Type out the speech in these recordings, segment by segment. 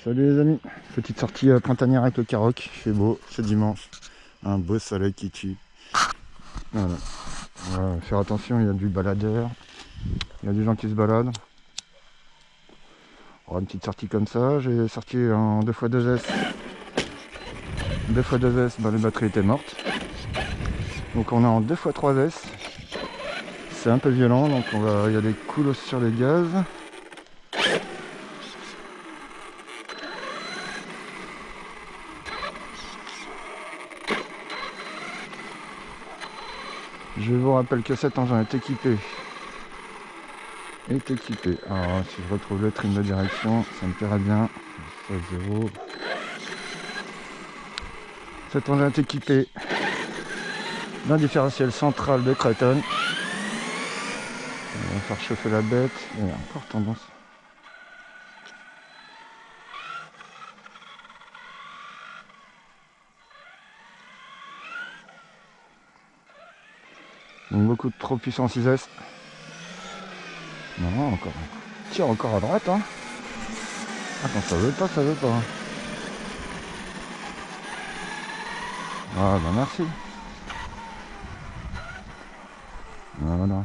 Salut les amis, petite sortie printanière avec le Caroc, il fait beau, c'est dimanche, un beau soleil qui tue. Voilà. On va faire attention, il y a du baladeur, il y a des gens qui se baladent. On aura une petite sortie comme ça, j'ai sorti en 2x2S. 2x2S, les batteries étaient mortes. Donc on est en 2x3S. C'est un peu violent, donc il y a des coups sur les gaz. Je vous rappelle que cet engin est équipé. Alors si je retrouve le trim de direction, ça me plairait bien. 0. Cet engin est équipé d'un différentiel central de Creton. On va faire chauffer la bête. Il y a encore tendance. Donc beaucoup de trop puissant 6S. Non, encore. Tire encore à droite. Hein. Ah, quand ça veut pas, ça veut pas. Ah bah merci. Voilà.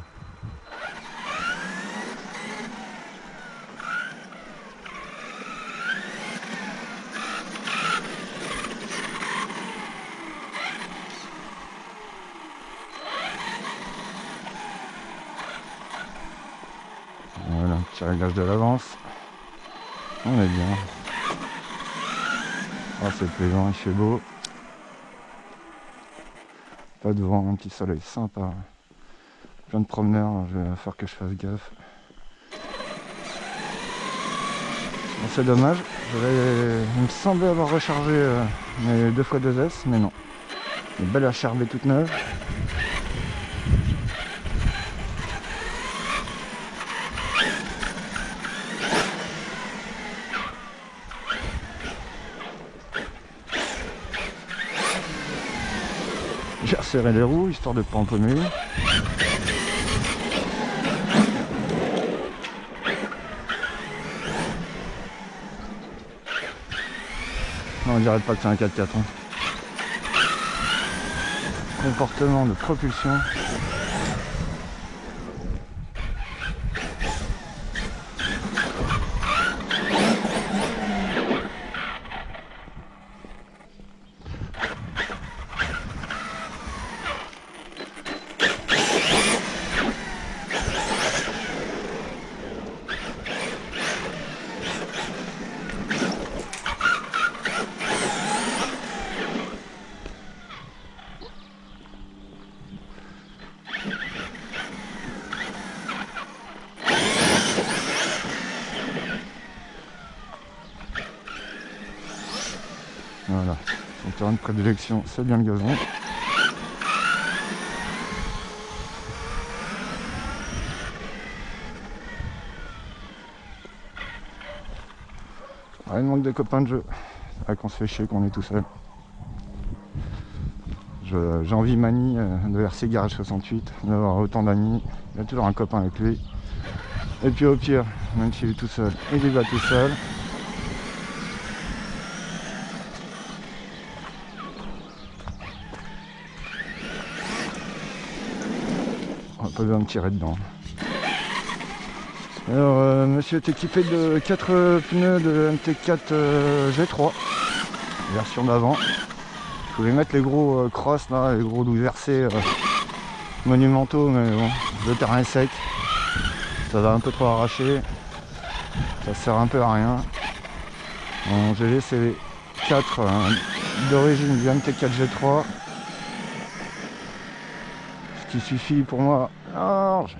Voilà, petit réglage de l'avance. On est bien. Ah, c'est plaisant, il fait beau. Pas de vent, un petit soleil sympa. Plein de promeneurs, je vais faire que je fasse gaffe. Bon, c'est dommage, il me semblait avoir rechargé mes 2x2S, mais non. Une belle HRV toute neuve. J'ai resserré les roues histoire de ne pas empaumer. Non, on dirait pas que c'est un 4x4. Hein. Comportement de propulsion. Voilà, son terrain de prédilection, c'est bien le gazon. Ah, il manque de copains de jeu. C'est vrai qu'on se fait chier qu'on est tout seul. J'envie Mani de RC Garage 68 d'avoir autant d'amis. Il y a toujours un copain avec lui. Et puis au pire, même s'il est tout seul, il y va tout seul. On n'a pas besoin de tirer dedans. Alors, monsieur est équipé de 4 pneus de MT4 G3, version d'avant. Je voulais mettre les gros cross là, les gros 12 RC monumentaux, mais bon, le terrain est sec. Ça va un peu trop arracher. Ça sert un peu à rien. Bon, j'ai laissé les 4 d'origine du MT4 G3. Ce qui suffit pour moi, large.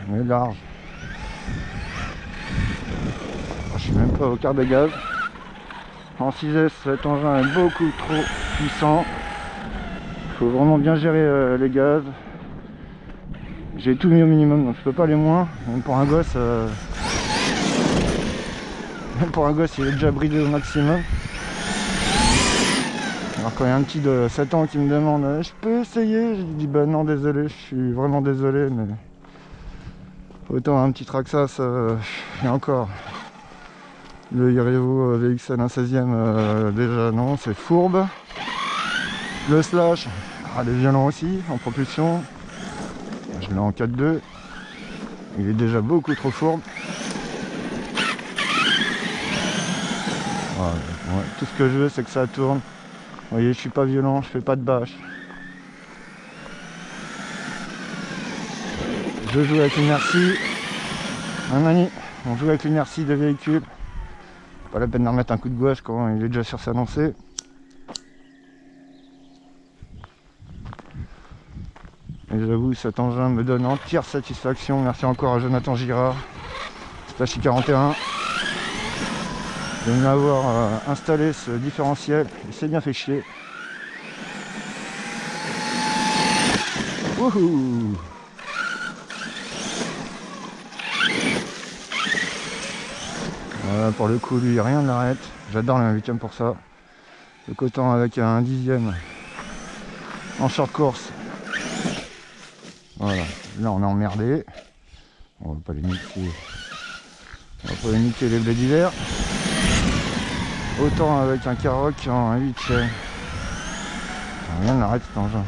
Mais large. Je suis même pas au quart de gaz. En 6S, cet engin est beaucoup trop puissant. Il faut vraiment bien gérer les gaz. J'ai tout mis au minimum, donc je peux pas aller moins. Même pour un gosse, il est déjà bridé au maximum. Alors quand il y a un petit de 7 ans qui me demande je peux essayer, je lui dis bah non désolé, je suis vraiment désolé, mais autant un petit Traxas et encore. Le Irevo VXL 1/16e, déjà non, c'est fourbe. Le Slash, il est violent aussi, en propulsion. Je l'ai en 4.2. Il est déjà beaucoup trop fourbe. Voilà, ouais, tout ce que je veux, c'est que ça tourne. Vous voyez, je suis pas violent, je fais pas de bâche. Je joue avec l'inertie. On joue avec l'inertie de véhicule. Pas la peine de remettre un coup de gouache quand il est déjà sur sa lancée. Et j'avoue, cet engin me donne entière satisfaction. Merci encore à Jonathan Girard, Splashy 41, de m'avoir installé ce différentiel. Il s'est bien fait chier. Wouhou! Voilà, pour le coup, lui, rien ne l'arrête. J'adore le 8ème pour ça. Le coton avec un 10e en short course. Voilà, là on est emmerdé. On va pas les niquer. On va pas les niquer les blés d'hiver. Autant avec un Karoq en 8e. Rien ne l'arrête cet engin.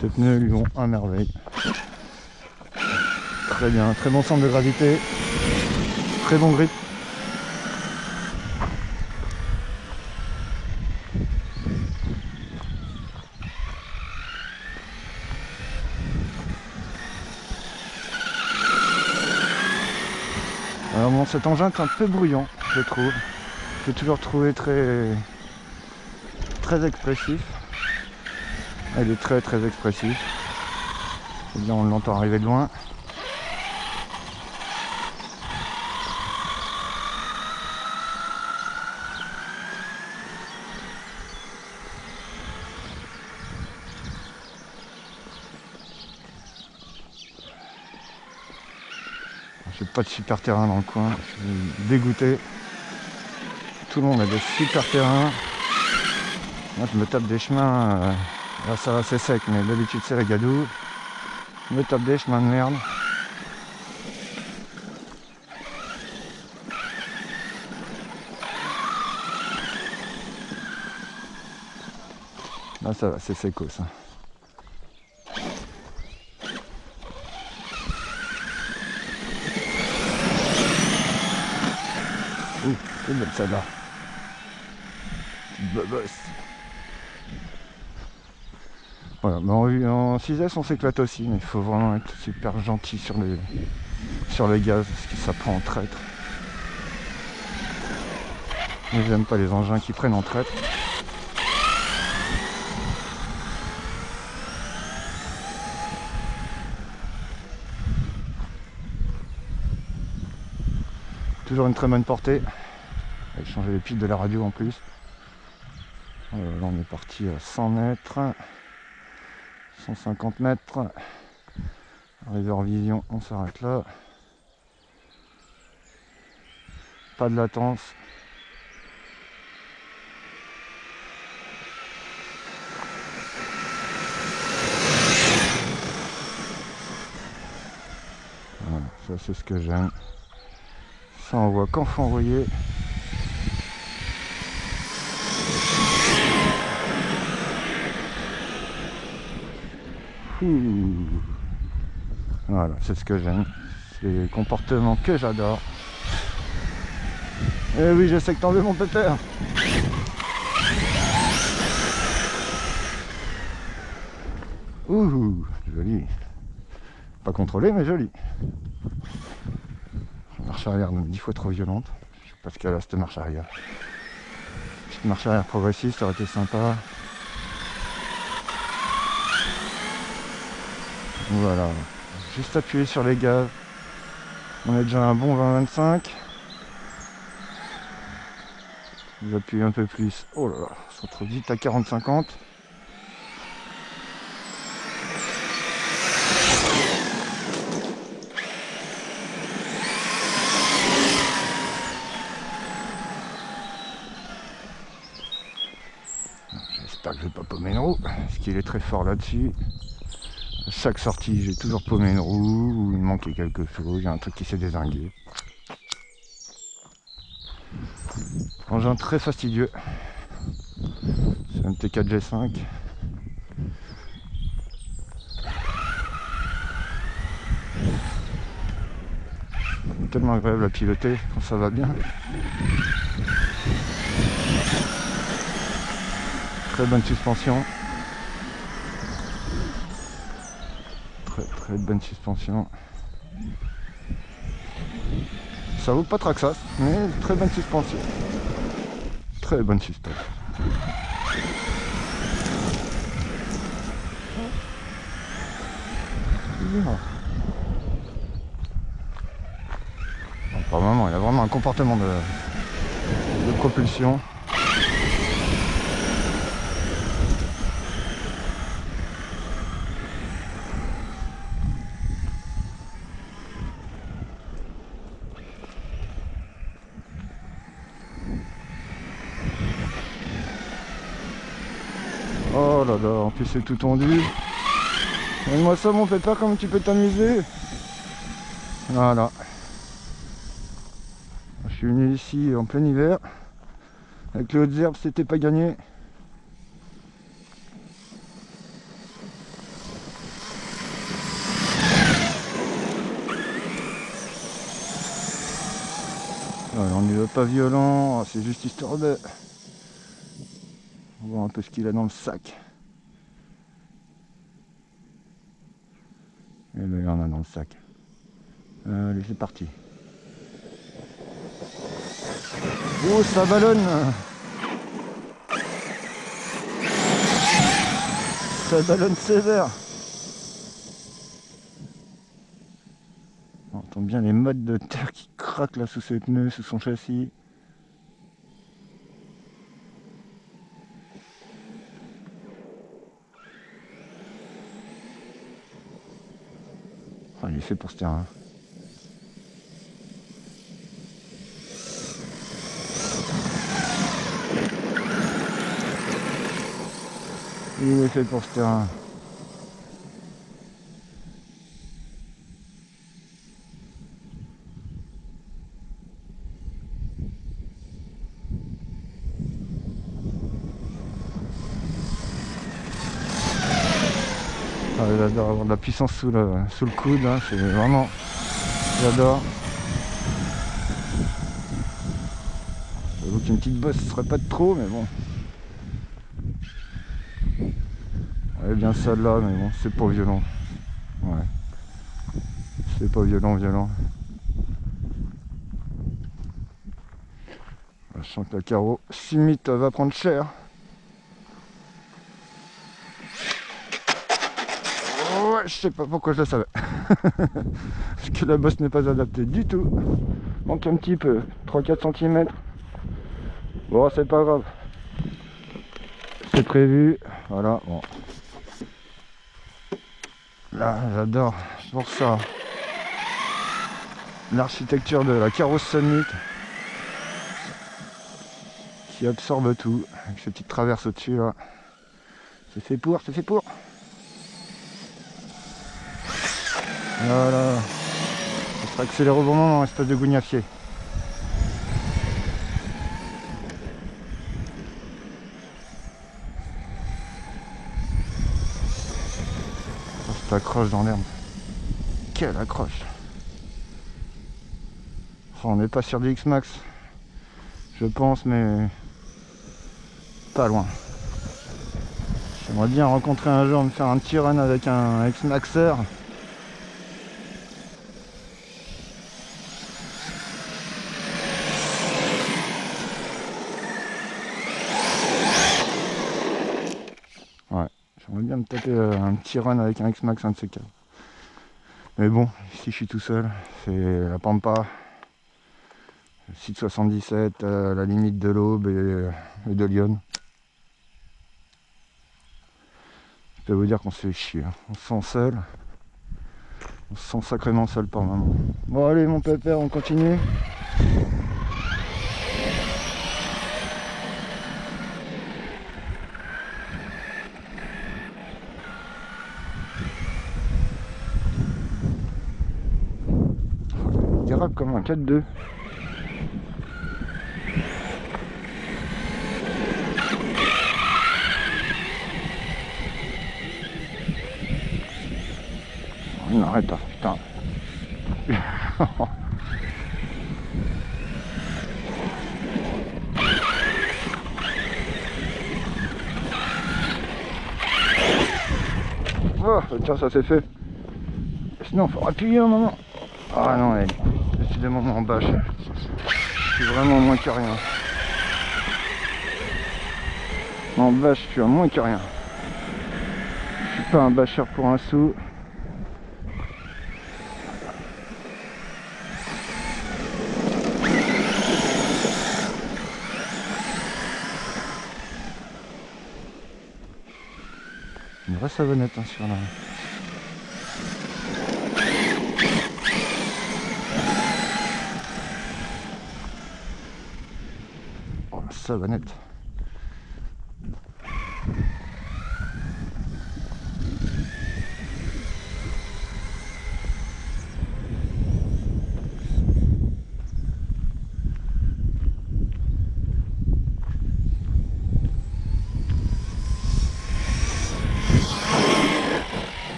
Ces pneus lui vont à merveille. Très bien, très bon centre de gravité. Très bon grip. Alors bon, cet engin est un peu bruyant, je trouve. J'ai toujours trouvé très expressif. Il est très expressif. Et bien on l'entend arriver de loin. J'ai pas de super terrain dans le coin, je suis dégoûté. Tout le monde a des super terrains. Moi je me tape des chemins, là ça va c'est sec, mais d'habitude c'est la gadoue. Je me tape des chemins de merde. Là ça va, c'est seco ça. Ouh, c'est belle celle-là. Bobosse. Voilà, mais en 6S on s'éclate aussi, mais il faut vraiment être super gentil sur les gaz, parce que ça prend en traître. Mais j'aime pas les engins qui prennent en traître. Toujours une très bonne portée. J'ai changé les piles de la radio en plus. Là on est parti à 100 mètres, 150 mètres. Arrivé hors vision, on s'arrête là. Pas de latence. Voilà, ça c'est ce que j'aime. Ça envoie quand faut envoyer. Voilà, c'est ce que j'aime. C'est le comportement que j'adore. Eh oui, je sais que t'en veux mon pépère. Ouh, joli. Pas contrôlé, mais joli. Marche arrière 10 fois trop violente. Je sais pas ce qu'elle a cette marche arrière. Petite marche arrière progressive, ça aurait été sympa. Voilà. Juste appuyer sur les gaz. On est déjà un bon 20-25. J'appuie un peu plus. Oh là là, ça se retrouve vite à 40-50. J'espère je vais pas paumer une roue, parce qu'il est très fort là-dessus. À chaque sortie, j'ai toujours paumé une roue, ou il me manquait quelque chose, il y a un truc qui s'est dézingué. Engin très fastidieux. C'est un MT4 G5. Tellement agréable à piloter quand ça va bien. Très bonne suspension. Très bonne suspension. Ça vaut pas Traxxas, mais très bonne suspension. Très bonne suspension. Par moment, il a vraiment un comportement de propulsion. Oh là là, en plus c'est tout tendu. Donne-moi ça mon pépère, comme tu peux t'amuser. Voilà. Je suis venu ici en plein hiver. Avec les hautes herbes, c'était pas gagné. Voilà, on n'y va pas violent, c'est juste histoire de... On voit un peu ce qu'il a dans le sac. Et ben, il y en a dans le sac. Allez, c'est parti. Oh, ça ballonne! Ça ballonne sévère! On entend bien les mottes de terre qui craquent là sous ses pneus, sous son châssis. Oh, il est fait pour ce terrain. Il est fait pour ce terrain. Ah, j'adore avoir de la puissance sous le coude, hein, c'est vraiment... J'adore. J'avoue qu'une petite bosse ce serait pas de trop, mais bon. Ouais, bien celle-là, mais bon, c'est pas violent. Ouais. C'est pas violent. Je sens que la carreau Summit va prendre cher. Ouais, je sais pas pourquoi je le savais. Parce que la bosse n'est pas adaptée du tout. Manque un petit peu, 3-4 cm. Bon, c'est pas grave. C'est prévu. Voilà, bon. Là, j'adore pour ça l'architecture de la carrosse Summit qui absorbe tout avec ces petites traverses au-dessus là. C'est fait pour. Voilà. Ça sera accéléré au bon moment, espèce de gougnafier. Oh, cette accroche dans l'herbe. Quelle accroche! Oh, on n'est pas sur du X-Max, je pense, mais pas loin. J'aimerais bien rencontrer un jour, me faire un petit run avec un X-Maxer. Ouais, j'aimerais bien me taper un petit run avec un X-Max, un de ces quatre. Mais bon, ici je suis tout seul, c'est la Pampa, le site 77, la limite de l'Aube et de Lyon. Je peux vous dire qu'on se fait chier, hein. On se sent seul. On se sent sacrément seul par moment. Bon allez mon pépère, on continue. gérable comme un 4-2. On arrête là, putain. Oh, tiens, ça c'est fait. Sinon, il faut appuyer un moment. Ah non, décidément en bâche. Je suis vraiment moins que rien. En bâche, je suis à moins que rien. Je suis pas un bâcheur pour un sou. Une vraie savonnette hein, sur la... Oh, la savonnette.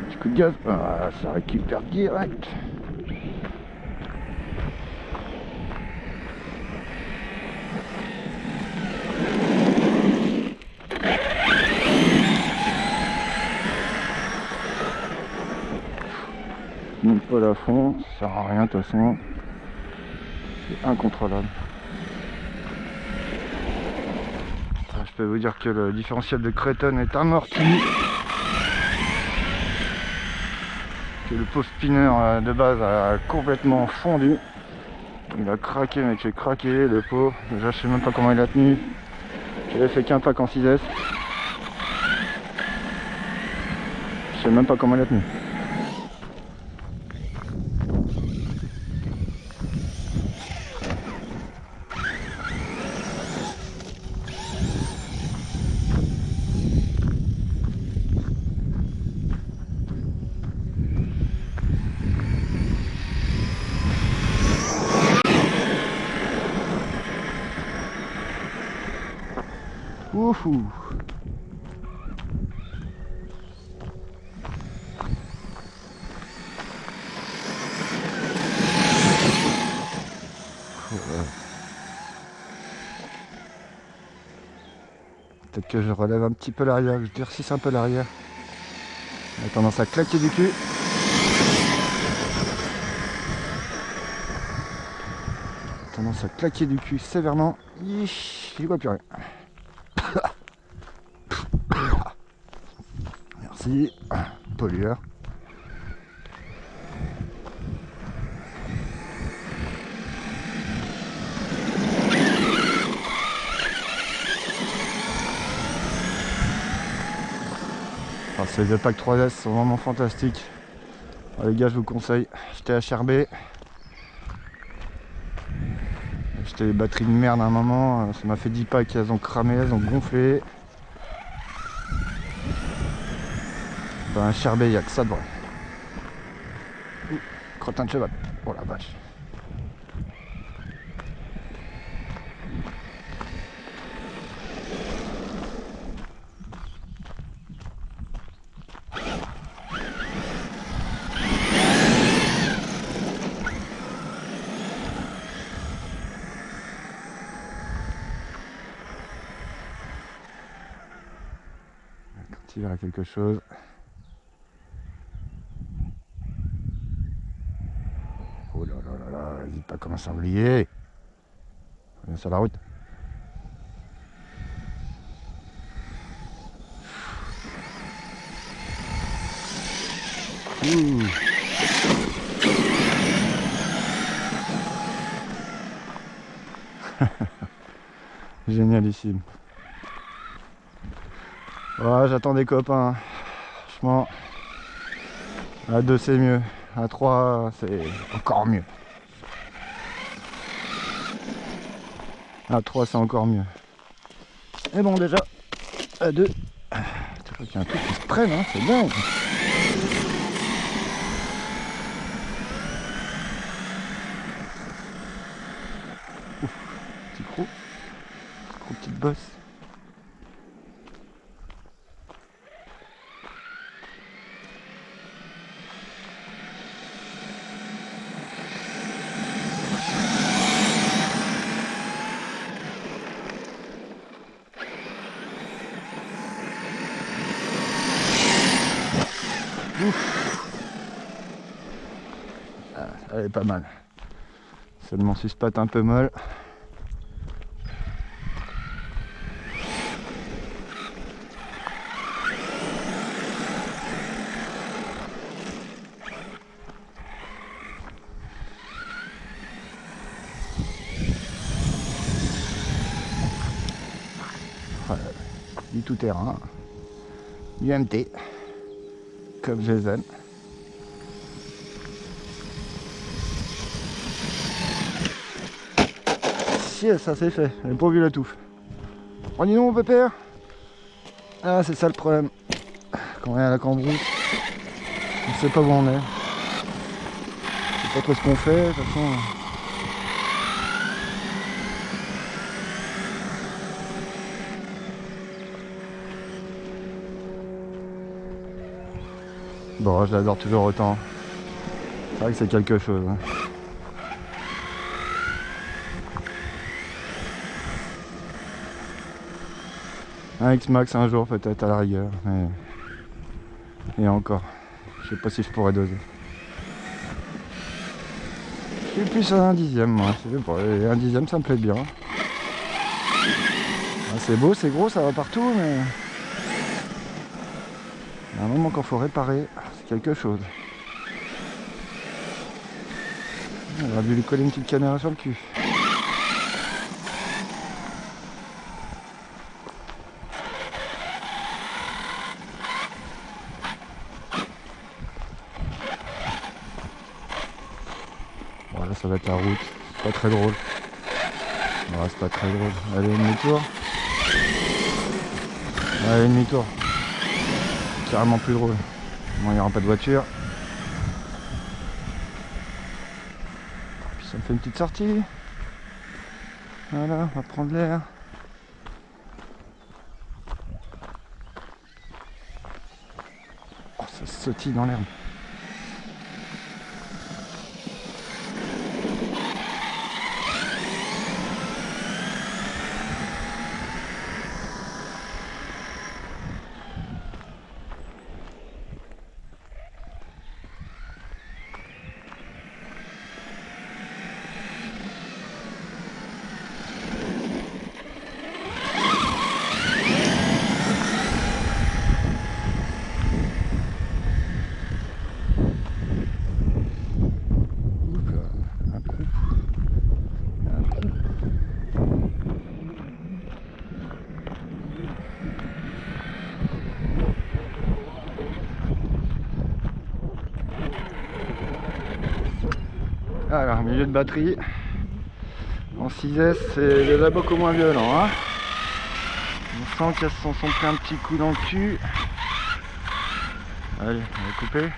Petit coup de gaz, ah, ça récupère direct. Monte pas à fond, ça sert à rien de toute façon. C'est incontrôlable. Je peux vous dire que le différentiel de Creighton est amorti. Que le pot spinner de base a complètement fondu. Il a craqué, mec, j'ai craqué le pot. Déjà, je sais même pas comment il a tenu. J'avais fait qu'un pack en 6S. Je sais même pas comment il a tenu. Wouhou! Peut-être que je relève un petit peu l'arrière, que je durcisse un peu l'arrière. On a tendance à claquer du cul. Tendance à claquer du cul sévèrement. Il voit plus rien. Merci. Pollueur. Alors, ces Pack 3S sont vraiment fantastiques. Alors, les gars, je vous conseille. J'étais HRB. J'étais les batteries de merde à un moment. Ça m'a fait 10 packs, elles ont cramé, elles ont gonflé. Ben, HRB, il n'y a que ça de vrai. Crottin de cheval. Oh la vache. Quand il verra quelque chose. Oh là là là là, n'hésite pas comme un sanglier. On est sur la route. Ouh. Génialissime. Ouais, j'attends des copains. Franchement, à 2 c'est mieux. À 3 c'est encore mieux. À 3 c'est encore mieux. Et bon déjà, à 2, tu vois qu'il y a un truc qui se prenne, hein, c'est dingue. petite bosse. Ah, elle est pas mal. Seulement si je patte un peu molle. Voilà. Du tout terrain. Du MT. Comme je les aime. Si, ça c'est fait. J'avais pas vu la touffe. Oh dis donc mon pépère. Ah c'est ça le problème. Quand on est à la cambrousse, on sait pas où on est. On sait pas trop ce qu'on fait, de toute façon. Bon, je l'adore toujours autant. C'est vrai que c'est quelque chose. Hein. Un X-Max un jour peut-être à la rigueur. Mais... Et encore. Je sais pas si je pourrais doser. Je suis plus à un dixième moi. Je sais pas, un dixième ça me plaît bien. Ah, c'est beau, c'est gros, ça va partout, mais... Il y a un moment qu'il faut réparer, c'est quelque chose. On aurait dû lui coller une petite caméra sur le cul. Voilà, ça va être la route. C'est pas très drôle. Ouais, c'est pas très drôle. Allez, demi-tour. Allez, demi-tour. C'est carrément plus drôle. Bon, il n'y aura pas de voiture. Puis ça me fait une petite sortie. Voilà, on va prendre l'air. Oh, ça sautille dans l'herbe. Alors, milieu de batterie. En 6S, c'est déjà beaucoup moins violent. Hein, on sent qu'elles se sont pris un petit coup dans le cul. Allez, on va couper.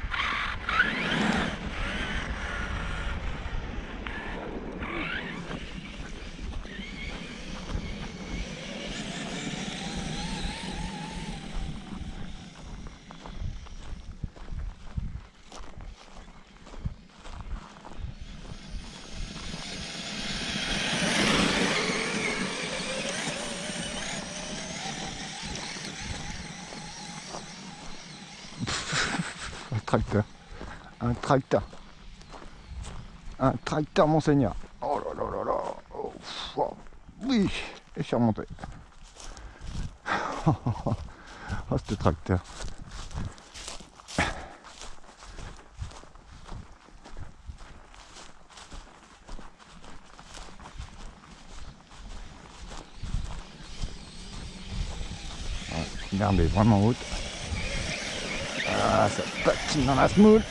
Un tracteur. Un tracteur. Un tracteur, monseigneur. Oh là là là là. Oh, wow. Oui. Et je suis remonté. Oh, ce tracteur. L'herbe est vraiment haute. Ah, ça patine dans la semoule.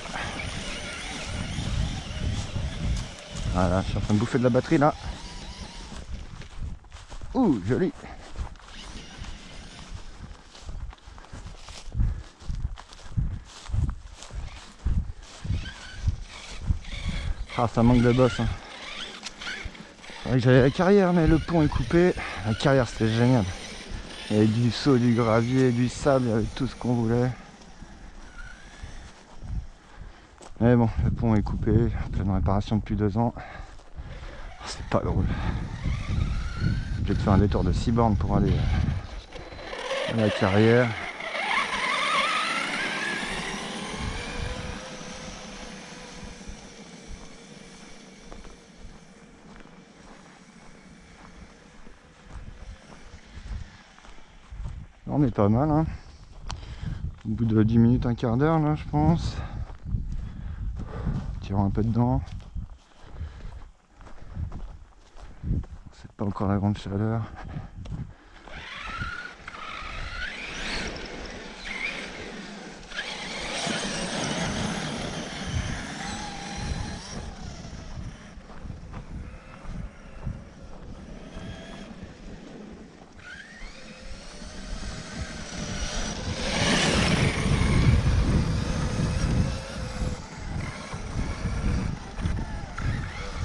Voilà, je suis en train de bouffer de la batterie là. Ouh, joli. Ah, ça manque de boss. Hein. J'avais la carrière, mais le pont est coupé. La carrière, c'était génial. Il y avait du saut, du gravier, du sable, il y avait tout ce qu'on voulait. Mais bon, le pont est coupé, en pleine réparation depuis 2 ans. C'est pas drôle. J'ai fait un détour de 6 bornes pour aller à la carrière. On est pas mal, hein. Au bout de 10 minutes, un quart d'heure là, je pense. Tirons un peu dedans. C'est pas encore la grande chaleur.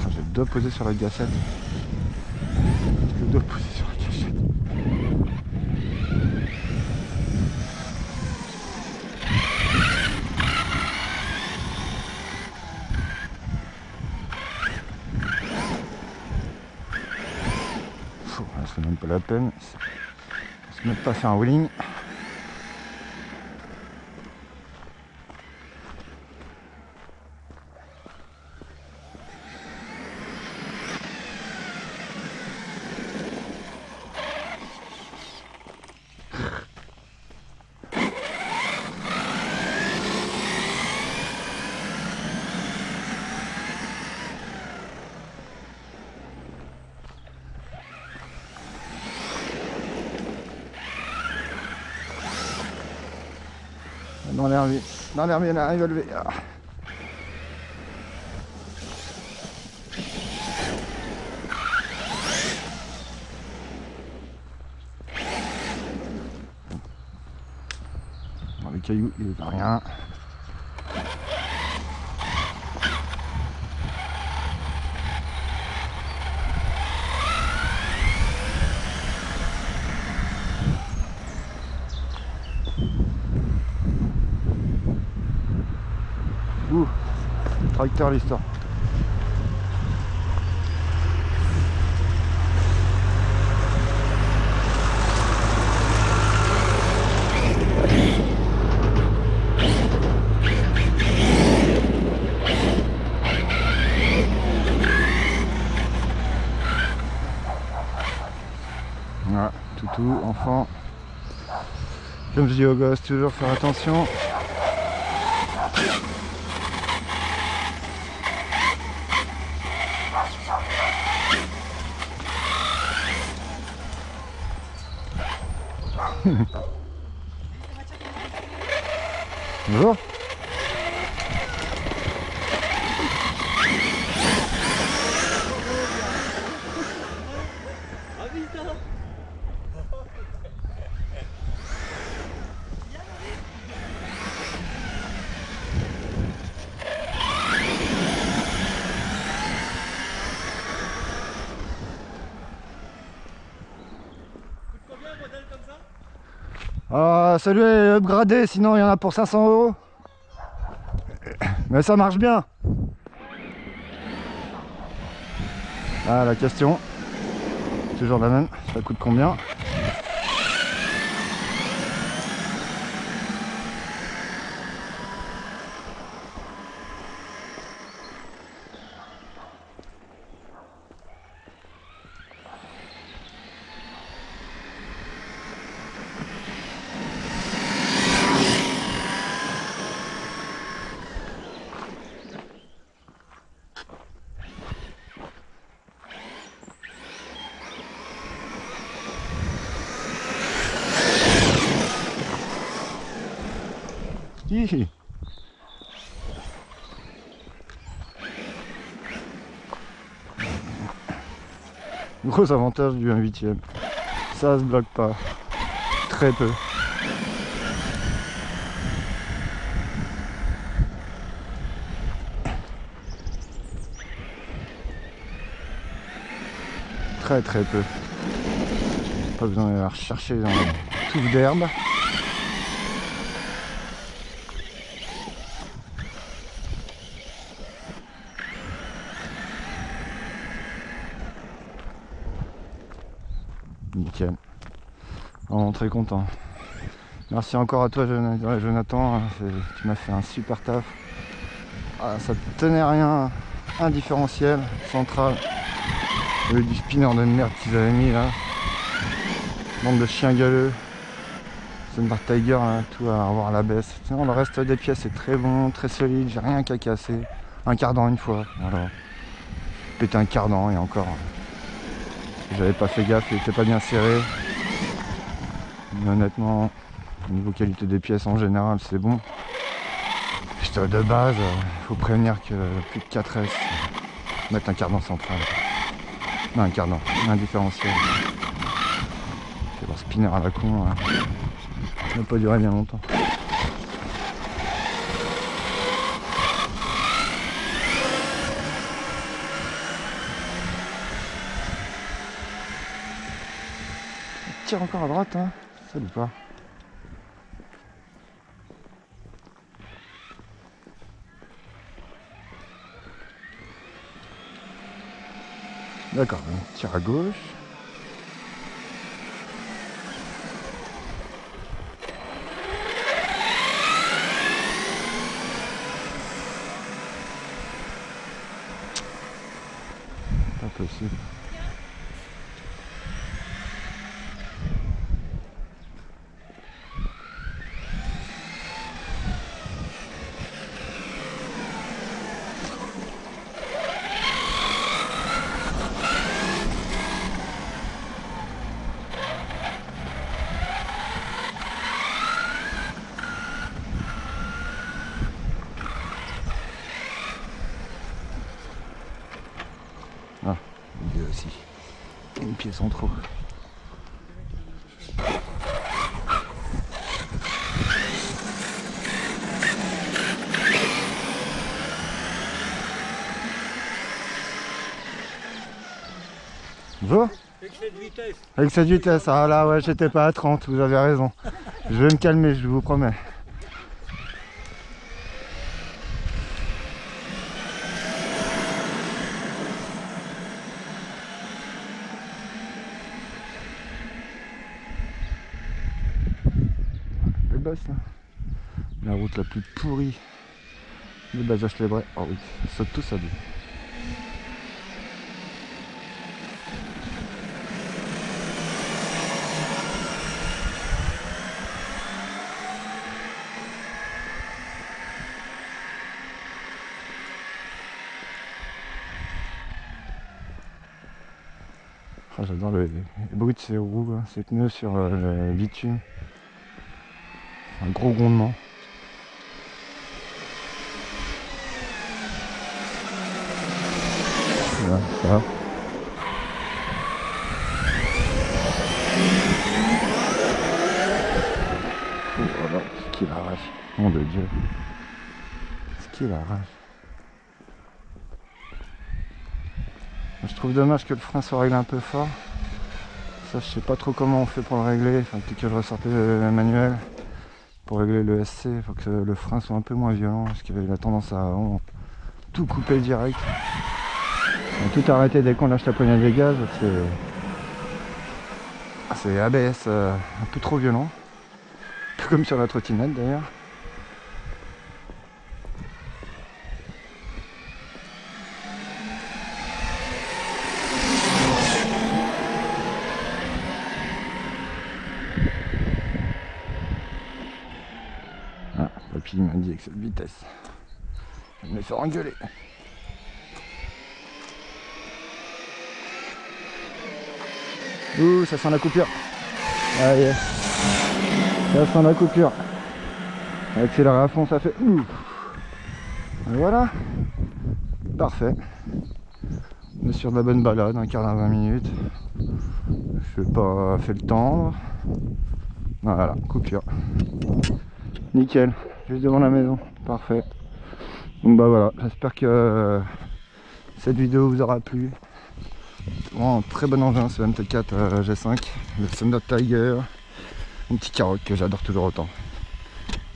J'ai le doigt posé sur la gâchette. Le doigt posé sur la gâchette. C'est même pas la peine. On se met pas faire un wheeling. Dans l'herbe, il y en a un, il va lever. Ah. Dans les cailloux, il n'y a rien. Ouh, tracteur l'histoire. Voilà, toutou, enfant. Comme je dis aux gosses, toujours faire attention. Bonjour. Ah, celui est upgradé, sinon il y en a pour 500 €. Mais ça marche bien. Ah, la question, toujours la même, ça coûte combien? Hihi. Gros avantage du 1/8e, ça se bloque pas, très peu. très très peu. Pas besoin d'aller rechercher dans les touffes d'herbe. Nickel. Vraiment très content. Merci encore à toi Jonathan, tu m'as fait un super taf. Ah, ça tenait rien, un différentiel central. Il y a eu du spinner de merde qu'ils avaient mis là. Bande de chiens galeux. Sunbar Tiger, là, tout à revoir à la baisse. Sinon, le reste des pièces est très bon, très solide, j'ai rien qu'à casser. Un cardan une fois, voilà. Pété un cardan et encore. J'avais pas fait gaffe, il était pas bien serré. Mais honnêtement, au niveau qualité des pièces en général, c'est bon. Juste de base, il faut prévenir que plus de 4S, mettre un cardan central. Non, un cardan, un différentiel. C'est leur spinner à la con. Ça n'a pas duré bien longtemps. Tire encore à droite, hein. Ça ou pas? D'accord, tire à gauche. Pas possible. Ah, il y a aussi une pièce en trop. Bonjour. Avec cette vitesse, ah là ouais, j'étais pas à 30, vous avez raison. Je vais me calmer, je vous promets. Le boss là. La route la plus pourrie de Bazoches-les-Bray. Oh oui, ils sautent tous à deux. Ah, j'adore le bruit de ces roues, hein, ces pneus sur le bitume. Un gros grondement. Voilà, ça va. Oh voilà, ce qu'il arrache. Mon de Dieu. Ce qu'il arrache. Je trouve dommage que le frein soit réglé un peu fort. Ça, je sais pas trop comment on fait pour le régler. Enfin, peut-être que je ressortais le manuel. Pour régler le SC, il faut que le frein soit un peu moins violent. Parce qu'il a tendance à tout couper direct. Tout arrêter dès qu'on lâche la poignée de gaz. C'est ABS un peu trop violent. Un peu comme sur la trottinette d'ailleurs. Ah, papy m'a dit avec cette vitesse. Je vais me faire engueuler. Ouh, ça sent la coupure. Ah yes. Ça sent la coupure. Accélérer à fond, ça fait ouf. Et voilà. Parfait. On est sur de la bonne balade, un quart d'heure, 20 minutes. Je n'ai pas fait le tendre. Voilà, coupure. Nickel. Juste devant la maison. Parfait. Donc bah voilà, j'espère que cette vidéo vous aura plu. Vraiment un très bon engin ce MT4 G5, le Thunder Tiger, un petit carotte que j'adore toujours autant.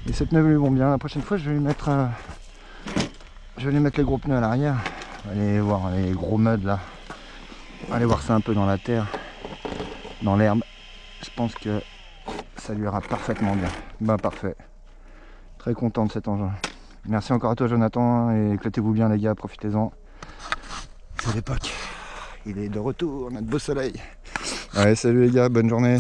Et ces pneus lui vont bien. La prochaine fois je vais lui mettre les gros pneus à l'arrière. Allez voir les gros muds là. Allez voir ça un peu dans la terre, dans l'herbe. Je pense que ça lui ira parfaitement bien. Ben parfait. Très content de cet engin. Merci encore à toi Jonathan et éclatez-vous bien les gars, profitez-en. C'est l'époque. Il est de retour, on a de beau soleil. Allez salut les gars, bonne journée.